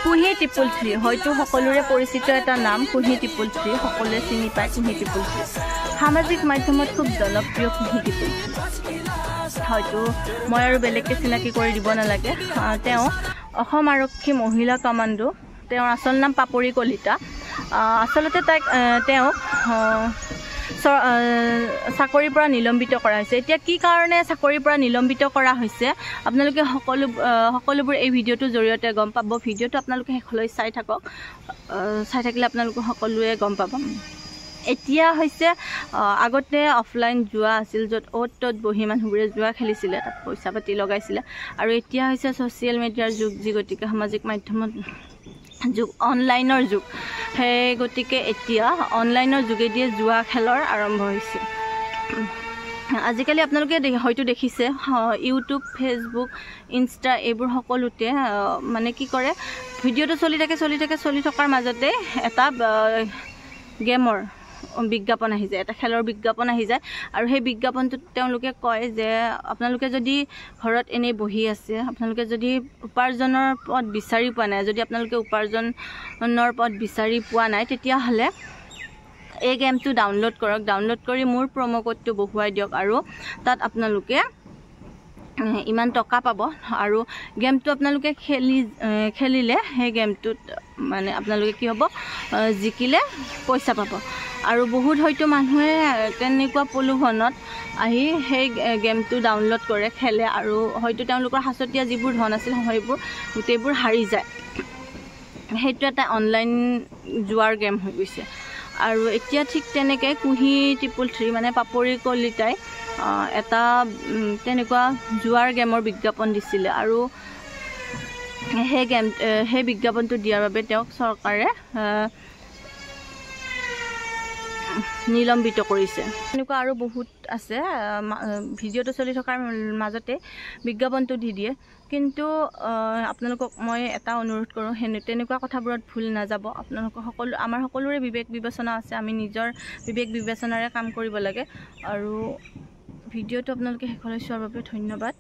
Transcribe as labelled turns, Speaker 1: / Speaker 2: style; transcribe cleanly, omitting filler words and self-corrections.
Speaker 1: কুহি টিপুল থ্ৰী হয়তো সকলোৰে পৰিচিত এটা নাম কুহি টিপুল থ্ৰী সকলোৱে চিনি পায় কুহি টিপুল থ্ৰী সামাজিক মাধ্যমত খুব জনপ্ৰিয় কুহি টিপুল থ্ৰী হয়তো মই আৰু বেলেগকে চিনাকি কৰি দিব নালাগে তেওঁ অসম আৰক্ষী মহিলা কমাণ্ডো তেওঁৰ আসল নাম পাপৰি কলিতা আসলতে তেওঁ চাকৰিৰ পৰা নিলম্বিত কৰা হৈছে এতিয়া কি কাৰণে চাকৰিৰ পৰা নিলম্বিত কৰা হৈছে আপোনালোকে সকলোবোৰ এই ভিডিঅ'টোৰ জৰিয়তে গম পাব ভিডিঅ'টো আপোনালোকে শেষলৈ চাই থাকক চাই থাকিলে আপোনালোকে সকলোৱে গম পাব এতিয়া হৈছে আগতে অফলাইন জুৱা আছিল য'ত ত'ত বহি মানুহবোৰে জুৱা খেলিছিলে তাত পইচা পাতি লগাইছিলে আৰু এতিয়া হৈছে ছ'চিয়েল মিডিয়াৰ যুগ যি গতিকে সামাজিক মাধ্যমত যুগ অনলাইনৰ যুগ সেই গতিকে এতিয়া অনলাইনৰ যোগেদিয়ে জুৱা খেলৰ আৰম্ভ হৈছে আজিকালি আপোনালোকে হয়তো দেখিছে ইউটিউব ফেচবুক ইনষ্টা এইবোৰ সকলোতে মানে কি কৰে ভিডিঅ'টো চলি থকাৰ মাজতে এটা গেমৰ বিজ্ঞাপন আহি যায় এটা খেলৰ বিজ্ঞাপন আহি যায় আৰু সেই বিজ্ঞাপনটোত তেওঁলোকে কয় যে আপোনালোকে যদি ঘৰত এনেই বহি আছে আপোনালোকে যদি উপাৰ্জনৰ পথ বিচাৰি পোৱা নাই যদি আপোনালোকে উপাৰ্জনৰ পথ বিচাৰি পোৱা নাই তেতিয়াহ'লে এই গেমটো ডাউনলোড কৰক ডাউনলোড কৰি মোৰ প্ৰম' কোডটো বহুৱাই দিয়ক আৰু তাত আপোনালোকে ইমান টকা পাব আৰু গেমটো আপোনালোকে খেলিলে সেই গেমটোত মানে আপোনালোকে কি হ'ব জিকিলে পইচা পাব আৰু বহুত হয়তো মানুহে তেনেকুৱা প্ৰলোভনত আহি সেই গেমটো ডাউনলোড কৰে খেলে আৰু হয়তো তেওঁলোকৰ হাততীয়া যিবোৰ ধন আছিল সেইবোৰ গোটেইবোৰ হাৰি যায় সেইটো এটা অনলাইন জুৱাৰ গেম হৈ গৈছে আৰু এতিয়া ঠিক তেনেকৈ কুহি টিপুল থ্ৰী মানে পাপৰি কলিতাই এটা তেনেকুৱা জুৱাৰ গেমৰ বিজ্ঞাপন দিছিলে আৰু সেই বিজ্ঞাপনটো দিয়াৰ বাবে তেওঁক চৰকাৰে নিলম্বিত কৰিছে এনেকুৱা আৰু বহুত আছে ভিডিঅ'টো চলি থকাৰ মাজতে বিজ্ঞাপনটো দি দিয়ে কিন্তু আপোনালোকক মই এটা অনুৰোধ কৰোঁ তেনেকুৱা কথাবোৰত ভুল নাযাব আপোনালোকক আমাৰ সকলোৰে বিবেক বিবেচনা আছে আমি নিজৰ বিবেক বিবেচনাৰে কাম কৰিব লাগে আৰু ভিডিঅ'টো আপোনালোকে শেষলৈ চোৱাৰ বাবে ধন্যবাদ